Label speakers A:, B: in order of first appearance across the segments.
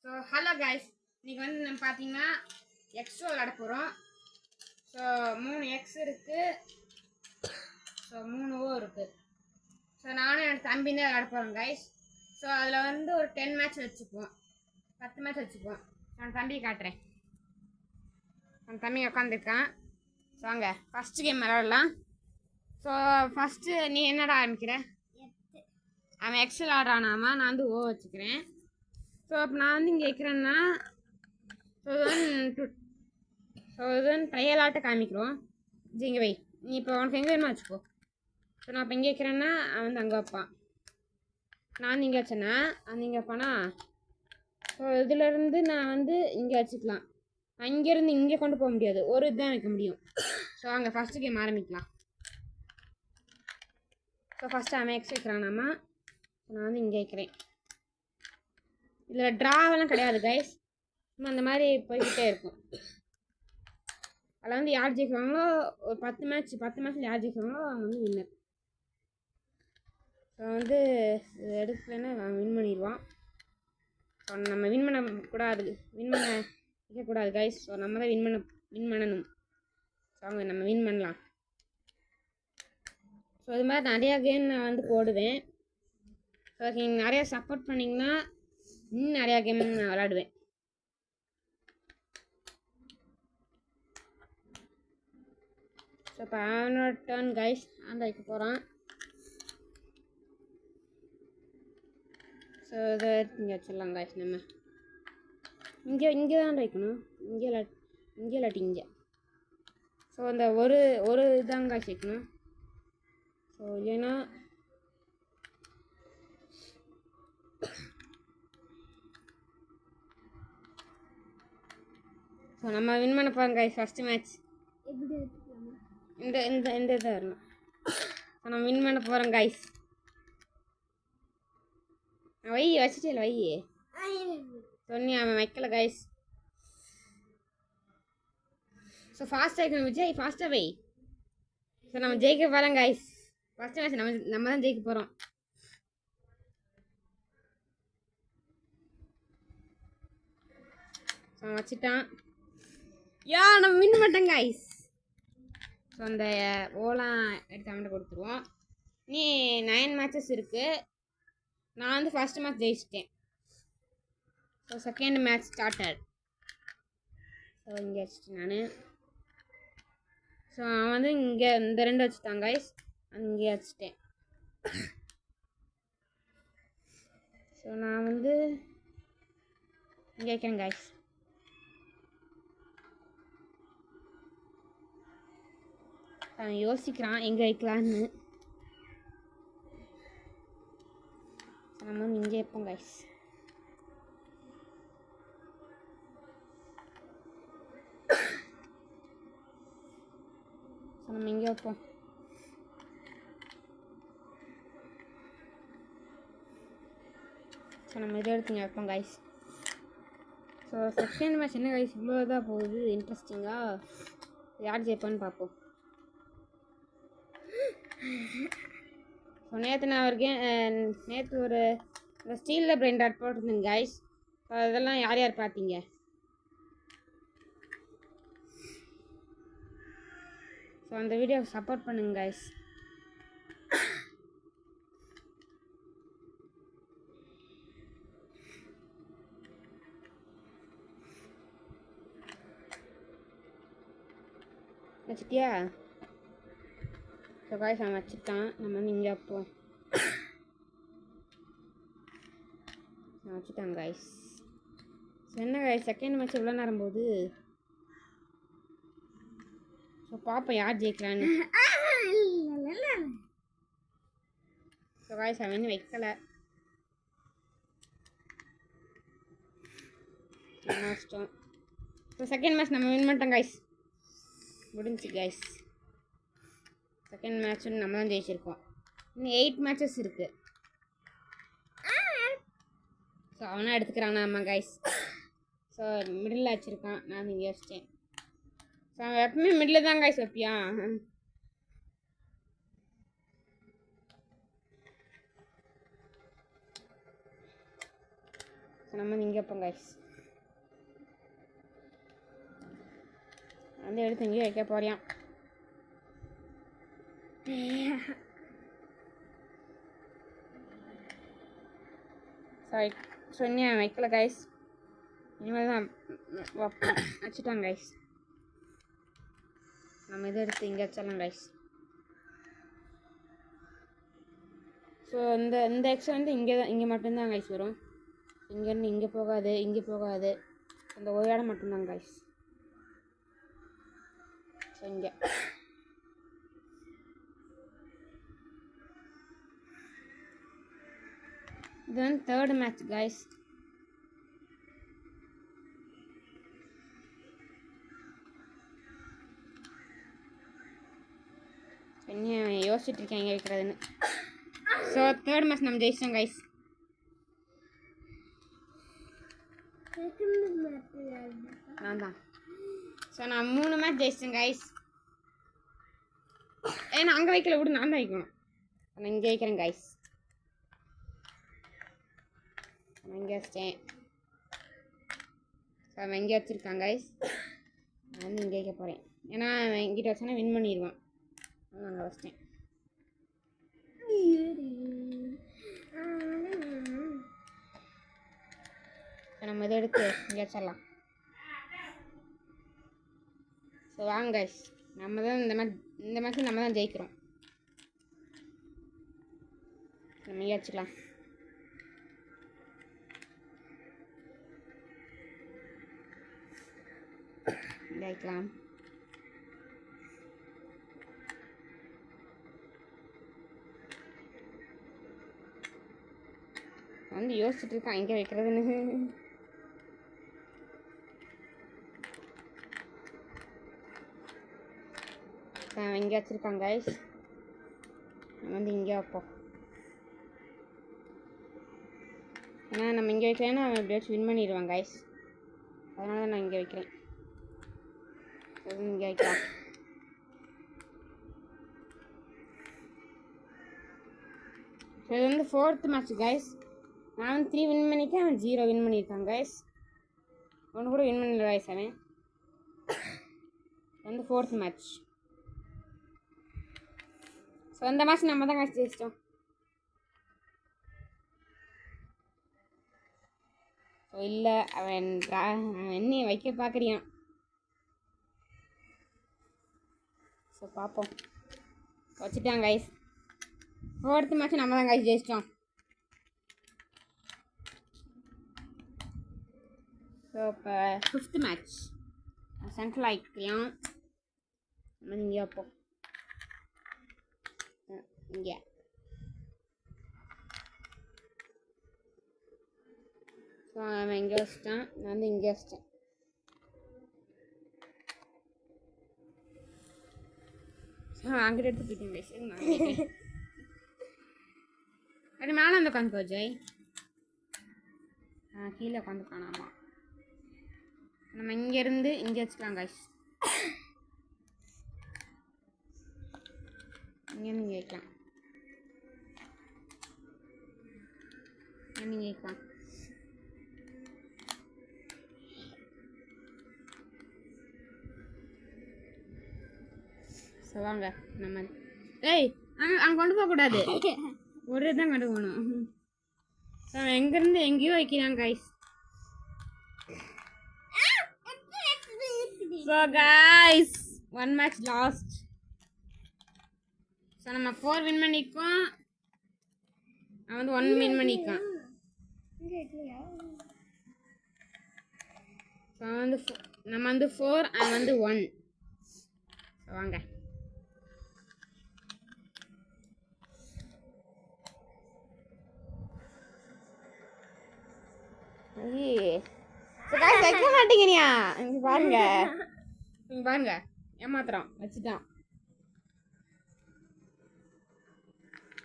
A: So hello guys, இன்றைக்கி வந்து நம்ம பார்த்தீங்கன்னா எக்ஸோ விளாட போகிறோம். ஸோ 3 எக்ஸ் இருக்குது. ஸோ 3 ஓ இருக்குது. ஸோ நானும் என் தம்பி தான் விளாட போகிறோம் கைஸ். ஸோ அதில் வந்து ஒரு 10 மேட்ச் வச்சுக்குவோம், 10 மேட்ச் வச்சுக்குவோம். நான் தம்பியை காட்டுறேன். என் தம்பி உட்காந்துருக்கான். ஸோ அங்கே ஃபஸ்ட்டு கேம் விளாடலாம். ஸோ ஃபஸ்ட்டு நீ என்னடா ஆரம்பிக்கிற? அவன் எக்ஸ் விளாட்றானாமா, நான் வந்து ஓ வச்சுக்கிறேன். ஸோ இப்போ நான் வந்து இங்கே வைக்கிறேன்னா ஸோ இது ட்ரையலாட்ட காமிக்கிறோம். இங்கே வை, நீ இப்போ உனக்கு எங்கே வேணுமா வச்சுக்கோ. ஸோ நான் இப்போ இங்கே வைக்கிறேன்னா அவன் வந்து அங்கே வைப்பான். நான் வந்து இங்கே வச்சேன்னா அவன் இங்கே வைப்பானா. ஸோ இதுலேருந்து நான் வந்து இங்கே வச்சுக்கலாம். அங்கேருந்து இங்கே கொண்டு போக முடியாது, ஒரு இதுதான் வைக்க முடியும். ஸோ அங்கே ஃபஸ்ட்டு கேம் ஆரம்பிக்கலாம். ஸோ ஃபஸ்ட்டு அவன் எக்ஸ் வைக்கிறானாமா, நான் வந்து இங்கே வைக்கிறேன். இதில் ட்ராவெல்லாம் கிடையாது கைஸ், சும்மா அந்த மாதிரி போய்கிட்டே இருக்கும். அதில் வந்து யார் ஜெயிக்கிறாங்களோ ஒரு 10 மேட்ச்சில் யார் ஜெயிக்கிறாங்களோ அவங்க வந்து வின்னர். ஸோ வந்து எடுக்கலைன்னா அவன் வின் பண்ணிடுவான். ஸோ நம்ம வின் வைக்கக்கூடாது கைஸ். ஸோ நம்ம தான் வின் பண்ணணும். ஸோ அவங்க நம்ம வின் பண்ணலாம். ஸோ இது மாதிரி நிறையா கேம் நான் வந்து போடுவேன். ஸோ நீங்கள் நிறையா சப்போர்ட் பண்ணிங்கன்னா இன்னும் நிறையா கேம் நான் விளாடுவேன். ஸோ இப்போ அவனோட டர்ன் கைஸ், ஆன் வைக்க போகிறான். ஸோ இதை இங்கே வச்சிடலாம் கைஸ். நம்ம இங்கே தான் வைக்கணும், இங்கே இல்லாட்டி இங்கே. ஸோ அந்த ஒரு இதாங்க கைஸ் வைக்கணும். ஸோ இல்லைன்னா ஸோ நம்ம வின் பண்ண போகிறோம் கைஸ். ஃபஸ்ட்டு மேட்ச் இந்த இதாக வரணும். ஸோ நம்ம வின் பண்ண போகிறோம் கைஸ். வச்சுட்டே இல்லை சொன்னி அவன் வைக்கல கைஸ். ஸோ ஃபாஸ்ட்டாக வைக்கணும் விஜய், ஃபாஸ்ட்டாக வை. ஸோ நம்ம ஜெயிக்க போகிறோம் கைஸ். ஃபஸ்ட்டு மேட்ச் நம்ம தான் ஜெயிக்க போகிறோம். ஸோ வச்சுட்டான். நம்ம வின் பண்ணிட்டோம் கைஸ். ஸோ அந்த ஓலாம் எடுத்து அவன்கிட்ட கொடுத்துருவோம். நீ 9 மேட்சஸ் இருக்குது. நான் வந்து ஃபஸ்ட்டு மேட்ச் ஜெயிச்சிட்டேன். So second match started. So இங்கே வச்சுட்டேன் நான். ஸோ அவன் வந்து இங்கே இந்த 2 வச்சுட்டான் கைஸ், அங்கே வச்சுட்டேன். ஸோ நான் வந்து இங்கே வைக்கிறேன் கைஸ். அவன் யோசிக்கிறான் எங்கே வைக்கலான்னு. நம்ம வந்து இங்கே வைப்போம் கைஸ். ஸோ நம்ம இங்கே வைப்போம். ஸோ நம்ம இதை எடுத்து இங்கே வைப்போம் கைஸ். ஸோ செகண்ட் மேட்ச் என்ன கைஸ் இவ்வளோ இதாக போகுது, இன்ட்ரெஸ்டிங்காக. யார் ஜெயிப்பான்னு பார்ப்போம். ஸோ நேற்று நான் ஒரு இந்த ஸ்டீலில் பிரெயின் டாட் போட்டிருந்தேங்க கைஸ். ஸோ அதெல்லாம் யார் யார் பார்த்தீங்க? ஸோ அந்த வீடியோவை சப்போர்ட் பண்ணுங்க கைஸ். வச்சுட்டியா? ஸோ கைஸ் அவன் வச்சுட்டான். நம்ம வந்து இங்கே வைப்போம். நான் வச்சுட்டான் கைஸ். ஸோ என்ன கைஸ் செகண்ட் மேட்ச் எவ்வளோ நேரம் போகுது. ஸோ பார்ப்போம் யார் ஜெயிக்கலான்னு. ஸோ கைஸ் அவன் இன்னும் வைக்கலை. நஷ்டம். ஸோ செகண்ட் மேட்ச் நம்ம வின் பண்ணிட்டோம் கைஸ். முடிஞ்சு கைஸ். செகண்ட் மேட்ச்சு நம்ம தான் ஜெயிச்சிருக்கோம். இன்னும் 8 மேட்சஸ் இருக்குது. ஸோ அவனா எடுத்துக்கிறானா? ஆமாம் கைஸ். ஸோ மிடில் வச்சுருக்கான், நான் இங்கே வச்சிட்டேன். ஸோ அவன் எப்பவுமே மிடில் தான் கைஸ் வைப்பியா. நம்ம வந்து இங்கே வைப்போம் கைஸ். வந்து எடுத்து இங்கேயே வைக்க போறியான். சாரி சொன்னியா வைக்கல கைஸ். இனிமேல் தான் வச்சுட்டாங்க கைஸ். நம்ம இதை எடுத்து இங்கே வச்சிடலாம் கைஸ். ஸோ இந்த எக்ஸ் வந்து இங்கே மட்டும்தான் கைஸ் வரும். இங்கேருந்து இங்கே போகாது. அந்த ஒரு இடம் மட்டும்தான் கைஸ். ஸோ இங்கே இது வந்து தேர்ட் மேட்ச் கைஸ். என்ன யோசிச்சுட்டு இருக்கேன் எங்கே வைக்கிறதுன்னு. ஸோ தேர்ட் மேட்ச் நம்ம ஜெயிச்சிட்டோம் கைஸ். நான் தான். ஸோ நான் 3 மேட்ச் ஜெயிச்சிட்டேன் கைஸ். ஏன்னா அங்கே வைக்கல விடு, நான் தான் வைக்கணும். நான் இங்கே வைக்கிறேன் கைஸ். நான் இங்கே வச்சிட்டேன். ஸோ அவன் இங்கே வச்சுருக்கான் கைஸ். நான் வந்து இங்கே வைக்க போகிறேன். ஏன்னா அவன் எங்கிட்ட வச்சோன்னா வின் பண்ணிடுவான். நான் அங்கே வச்சிட்டேன். நம்ம இதை எடுத்து இங்கே வச்சிடலாம். ஸோ வாங்க கைஸ், நம்ம தான் இந்த மேட்ச் நம்ம தான் ஜெயிக்கிறோம். நம்ம இங்கே வச்சுக்கலாம். வைக்கலாம். வந்து யோசிச்சுட்டு இருக்கான் எங்கே வைக்கிறதுன்னு. இங்கே வச்சுருக்காங்க கைஸ். நம்ம வந்து இங்கே வைப்போம். ஏன்னா நம்ம இங்கே வைக்கலன்னா அவன் எப்படியாச்சும் வின் பண்ணிடுவான் கைஸ். அதனால நான் இங்கே வைக்கிறேன். இங்கே வைக்கலாம். ஸோ இது வந்து 4th மேட்ச் கைஸ். நான் வந்து 3 வின் பண்ணியிருக்கேன், அவன் 0 வின் பண்ணியிருக்கான் கைஸ். ஒன்று கூட வின் பண்ணல கைஸ். அவன் வந்து 4th மேட்ச். ஸோ இந்த மேட்ச் நம்ம தான் கைஸ் ஜெயிச்சிட்டோம். ஸோ இல்லை அவன் என்னையை வைக்க பார்க்குறியான். ஸோ பார்ப்போம். வச்சுட்டான் கைஸ். 4th மேட்ச் நம்ம தான் கைஸ் ஜெயிச்சிட்டோம். ஸோ இப்போ 5th மேட்ச் சென்ட்ரல் ஆகிக்கலாம். நம்ம இங்கே வைப்போம். இங்கே ஸோ அவன் இங்கே வச்சிட்டான், நான் வந்து இங்கே வச்சிட்டேன். அங்கிட்ட எடுத்து போயிட்டேன் கைஸ். அப்படி மேலே வந்து உட்காந்துக்கோ ஜெய். கீழே உட்காந்து காணாமா. நம்ம இங்கேருந்து இங்கே வச்சுக்கலாம் கைஸ். இங்கேருந்து இங்கே வைக்கலாம். இங்கே வைக்கலாம். ஸோ வாங்க நம்ம அங்கே கொண்டு போகக்கூடாது, ஒரு தான் கொண்டு போகணும். ஸோ எங்கேருந்து எங்கேயோ வைக்கிறான் guys. So guys 1 match last. So நம்ம 4 வின் பண்ணிக்கோம், அவன் வந்து 1 வின் பண்ணிக்கான். ஸோ வந்து நம்ம வந்து 4, அவன் வந்து 1. ஸோ வாங்க. வைக்க மாட்டேங்கிறியா? இங்க பாருங்க ஏமாத்திரம் வச்சுட்டான்.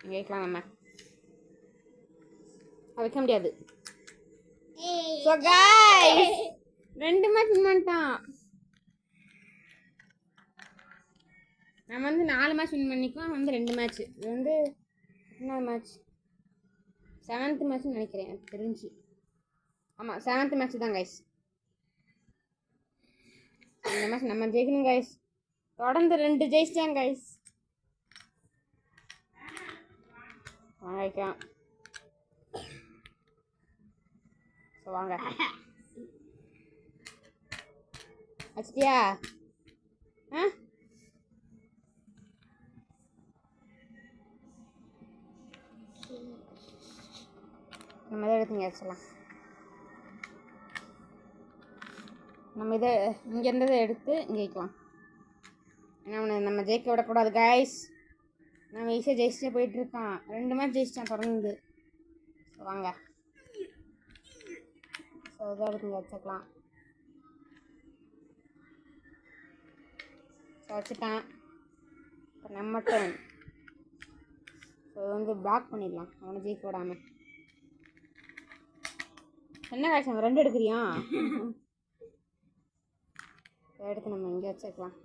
A: இங்க வைக்கலாம். நம்ம வைக்க முடியாது. So guys 2 மேட்ச் வின் பண்ணிட்டான். நம்ம வந்து 4 மேட்ச் வின் பண்ணிக்கலாம், வந்து 2 மேட்ச். இது வந்து என்ன மேட்ச்? 7th மேட்ச்னு நினைக்கிறேன் எனக்கு தெரிஞ்சு. ஆமாம் 7th மேட்ச் தான் கைஸ். இந்த மேட்ச் நம்ம ஜெயிக்கணும் கைஸ். தொடர்ந்து 2 ஜெயிச்சிட்டாங்க கைஸ். வாங்கிக்கலாம். ஸோ வாங்க வச்சிட்டியா? ஆ நம்ம இதை எடுத்து இங்கே வச்சிடலாம். நம்ம இதை இங்கே இருந்ததை எடுத்து இங்கே வைக்கலாம். ஏன்னா நம்ம ஜெயிக்க விடக்கூடாது கைஸ். நம்ம ஈஸியாக ஜெயிச்சிட்டே போயிட்டுருக்கான். 2 மேட்ச் ஜெயிச்சிட்டான் தொடர்ந்து. ஸோ வாங்க ஸோ இதை எடுத்து இங்கே வச்சுக்கலாம். ஸோ வச்சுட்டான். இப்போ நம்ம டர்ன். ஸோ வந்து பிளாக் பண்ணிடலாம் அவனை ஜெயிக்க விடாமல். என்ன காய்ச்சி நம்ம 2 எடுக்கிறியா? எடுத்து நம்ம இங்கே வச்சுக்கலாம்.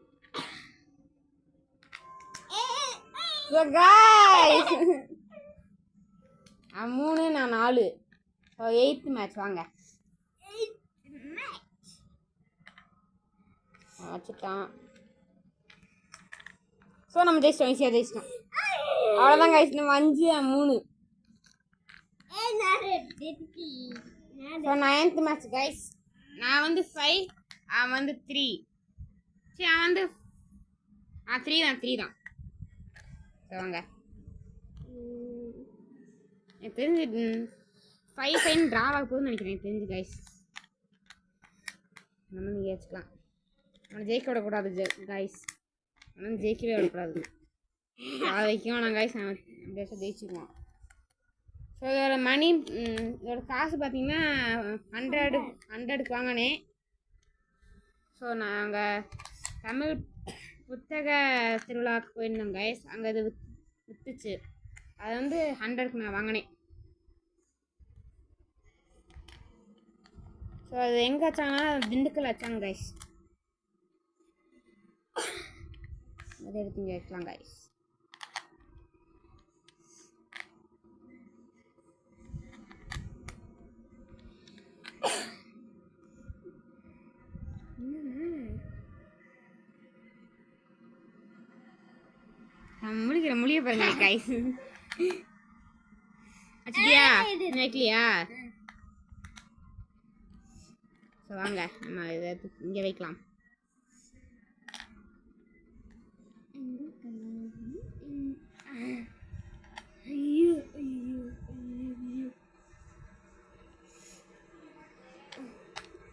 A: அவன் 3 நான் 4. ஸோ 8th மேட்ச் வாங்க. வச்சுட்டான். ஸோ நம்ம ஜெயிச்சிட்டோம். ஈஸியாக ஜெயிச்சிட்டோம். அவ்வளோதான் கைஸ். நம்ம 5 3. So 9th match guys. நான் வந்து 5 அவன் வந்து 3. சரி அவன் வந்து 3 தான். ஸோ வாங்க எனக்கு தெரிஞ்சு 5 ட்ராவாக போகுதுன்னு நினைக்கிறேன். எனக்கு தெரிஞ்சு கைஸ். நம்ம வந்து ஏச்சுக்கலாம். அவனை ஜெயிக்க விடக்கூடாது கைஸ். அவன் ஜெயிக்கவே விடக்கூடாது. அதை வைக்கும் நான் கைஸ். அவன் அப்படியே ஜெயிச்சுக்குவான். ஸோ இதோட மணி இதோட காசு பார்த்தீங்கன்னா 100க்கு வாங்கினேன். ஸோ நாங்கள் தமிழ் புத்தக திருவிழாவுக்கு போயிருந்தோம் கைஸ். அங்கே அது விற்றுச்சு. அது வந்து 100க்கு நான் வாங்கினேன். ஸோ அது எங்கே வச்சாங்கன்னா திண்டுக்கல் வச்சாங்க கைஸ். அதை எடுத்து இங்கே வைக்கலாம் கைஸ். முடிக்கிற முடிய பாருங்க கைஸ். வச்சுட்டியா? வைக்கலையா? ஸோ வாங்க நம்ம இதை இங்கே வைக்கலாம்.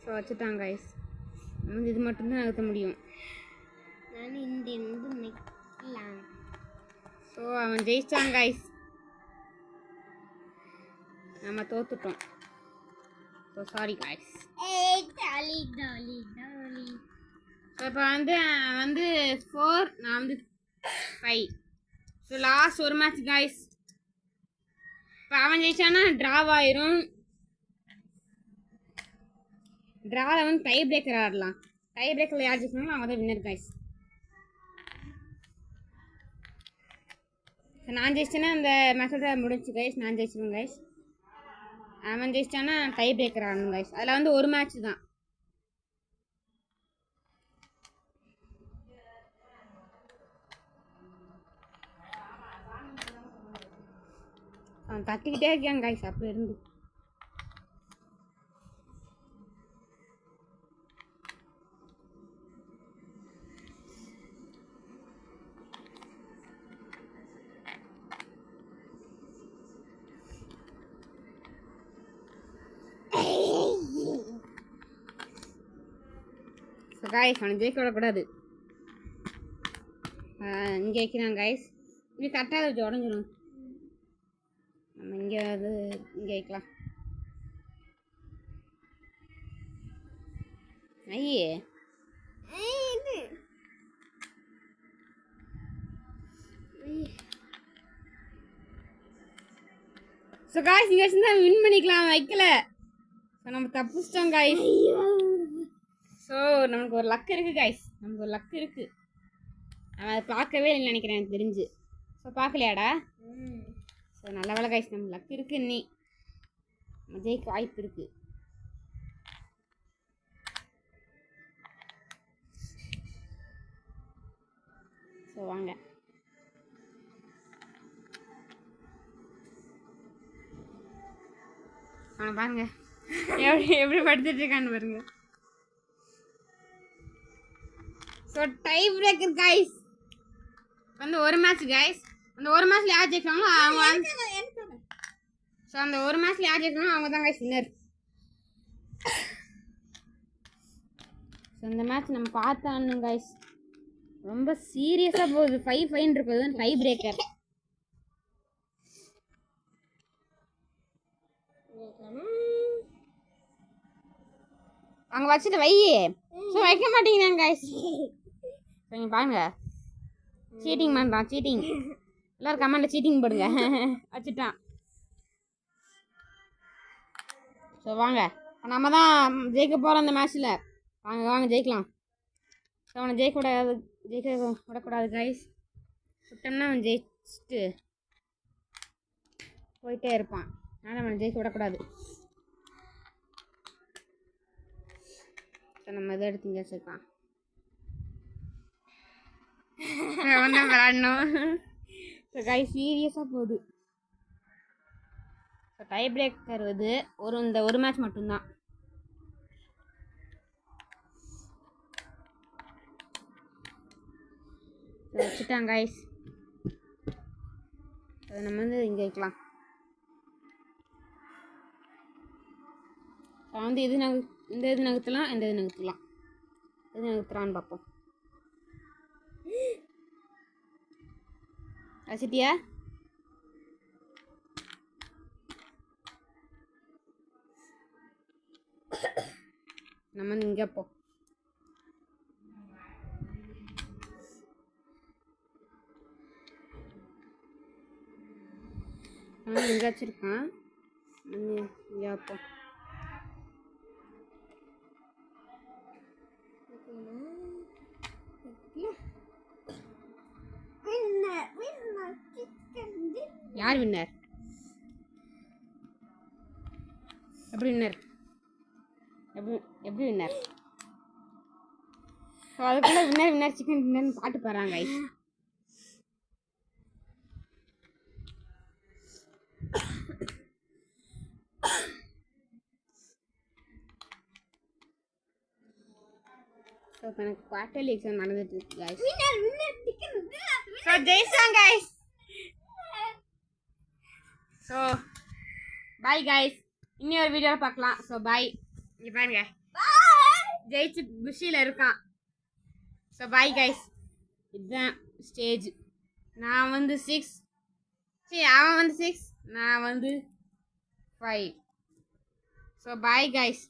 A: ஸோ வச்சுட்டாங்க கைஸ். நம்ம இது மட்டும்தான் நகர்த்த முடியும். நான் இந்த வைக்கலாம். ஸோ அவன் ஜெயிச்சான் கைஸ். நம்ம தோத்துட்டோம். So sorry guys. ஸோ இப்போ வந்து 4 நான் வந்து 5. ஸோ லாஸ்ட் ஒரு மேட்ச் கைஸ். இப்போ அவன் ஜெயிச்சானா ட்ராவ் ஆயிரும். ட்ராவில் வந்து டை பிரேக்கர் ஆடலாம். டை பிரேக்கரில் யார் ஜெயிச்சாலும் அவங்க தான் வின்னர் கைஸ். நான் ஜெயிச்சேன்னா அந்த மேட்சோட முடிஞ்சு கைஸ். நான் ஜெயிச்சிருவேன் கைஸ். அவன் ஜெயிச்சானா டை பிரேக்கர் ஆடணும் கைஸ். அதில் வந்து ஒரு மேட்ச் தான். அவன் தட்டிக்கிட்டே இருக்கான் கைஸ் அப்படி இருந்து. கைஸ் அவனை ஜெயிக்க விடக்கூடாது. இங்கே வைக்கிறான் கைஸ். இங்கே கரெக்டாக வச்சு உடஞ்சிடும். நம்ம இங்கே அது இங்கே வைக்கலாம். ஐயே ஸோ காய்ஸ் இங்கே வச்சுருந்தா வின் பண்ணிக்கலாம். வைக்கல. ஸோ நம்ம தப்பிச்சிட்டோம் காய்ஸ். ஸோ நமக்கு ஒரு லக் இருக்குது காய்ஸ். நமக்கு ஒரு லக் இருக்குது. அவன் அதை பார்க்கவே இல்லைன்னு நினைக்கிறேன் எனக்கு தெரிஞ்சு. ஸோ பார்க்கலையாடா? ஸோ நல்ல வேலை காய்ஸ். நம்ம லக் இருக்குது. நீ நம்ம ஜெயிக்க வாய்ப்பு இருக்குது. பாருங்க எப்படி எப்படி படுத்துட்டு இருக்கான்னு பாருங்க. ஸோ டை பிரேக்கர் கைஸ் வந்து ஒரு மேட்ச் கைஸ். அந்த ஒரு மேட்ச்ல யார் ஜெயிக்கிறாங்களோ அவங்க ஸோ அந்த ஒரு மேட்ச்ல யார் ஜெயிக்கணும் அவங்க தான் கைஸ் வின்னர். ஸோ இந்த மேட்ச் நம்ம பார்த்தானுங்க கைஸ். ரொம்ப சீரியஸாக போகுது. 5-5 இருக்குது டை பிரேக்கர். அங்கே வச்சுட்டு வை. ஸோ வைக்க மாட்டேங்கிறாங்க கைஸ். நீங்கள் பாருங்க சீட்டிங் பண்ணுறான். சீட்டிங் எல்லோரும் கமெண்டில் சீட்டிங் போடுங்க. வச்சுட்டான். ஸோ வாங்க நம்ம தான் ஜெயிக்க போகிறோம் அந்த மேட்ச்சில். வாங்க வாங்க ஜெயிக்கலாம். ஸோ அவனை ஜெயிக்க விடக்கூடாது கைஸ். விட்டோம்னா அவன் ஜெயிச்சுட்டு போயிட்டே இருப்பான். அதனால் அவனை ஜெயிக்க விடக்கூடாது. ஸோ நம்ம இதை எடுத்து இங்கே வச்சுருக்கான். ஒன்றும் விளாடணும். ஸோ கைஸ் சீரியஸாக போகுது. ஸோ டை பிரேக்கர் இது இந்த ஒரு மேட்ச் மட்டும்தான். வச்சுட்டாங்க கைஸ். அதை நம்ம வந்து இங்கே வைக்கலாம். வந்து இது இந்த இது நகர்த்தலாம், இந்த இது நகர்த்தலாம். இது நகர்த்துறான்னு பார்ப்போம். வச்சிட்டியா? நம்ம வந்து இங்கே போ. இங்கே வச்சுருக்கான். இங்கே போ. யார் வின்னர்? எப்படி வின்னர்? எப்படி வின்னர்? ஸோ அதுக்குள்ளே வின்னர் சிக்கன் வின்னர்னு பாட்டு போகிறாங்க. ஸோ இப்போ எனக்கு குவார்டர்லி எக்ஸாம் நடந்துட்டு இருக்கு கைஸ். ஸோ ஜெயிச்சாங்க கைஸ். So bye guys. இன்னொரு வீடியோவில் பார்க்கலாம். So bye. இங்கே பாருங்க ஜெயிச்சு புஷியில் இருக்கான். So bye guys. இதுதான் ஸ்டேஜ். நான் வந்து 6, அவன் வந்து 6, நான் வந்து 5. So bye guys.